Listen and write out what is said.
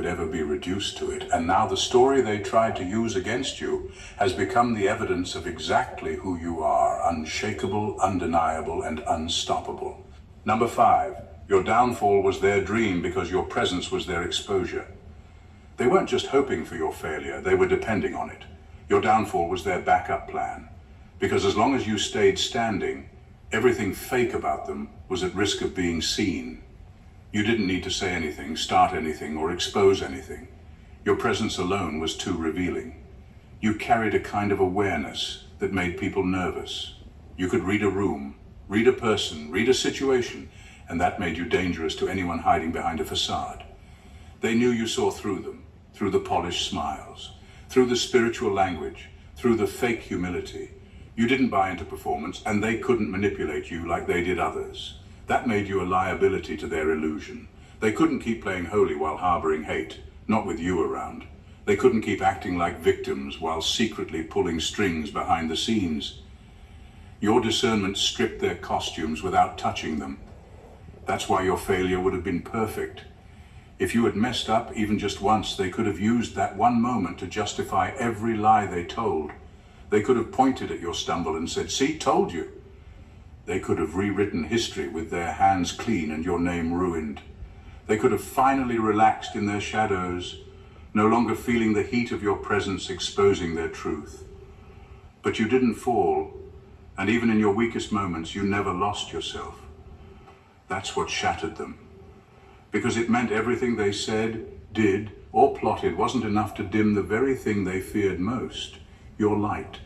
ever be reduced to it, and now the story they tried to use against you has become the evidence of exactly who you are, unshakable, undeniable, and unstoppable. Number 5, your downfall was their dream because your presence was their exposure. They weren't just hoping for your failure, they were depending on it. Your downfall was their backup plan, because as long as you stayed standing, everything fake about them was at risk of being seen. You didn't need to say anything, start anything, or expose anything. Your presence alone was too revealing. You carried a kind of awareness that made people nervous. You could read a room, read a person, read a situation, and that made you dangerous to anyone hiding behind a facade. They knew you saw through them, through the polished smiles, through the spiritual language, through the fake humility. You didn't buy into performance, and they couldn't manipulate you like they did others. That made you a liability to their illusion. They couldn't keep playing holy while harboring hate, not with you around. They couldn't keep acting like victims while secretly pulling strings behind the scenes. Your discernment stripped their costumes without touching them. That's why your failure would have been perfect. If you had messed up even just once, they could have used that one moment to justify every lie they told. They could have pointed at your stumble and said, "See, told you." They could have rewritten history with their hands clean and your name ruined. They could have finally relaxed in their shadows, no longer feeling the heat of your presence exposing their truth. But you didn't fall, and even in your weakest moments, you never lost yourself. That's what shattered them. Because it meant everything they said, did, or plotted wasn't enough to dim the very thing they feared most, your light.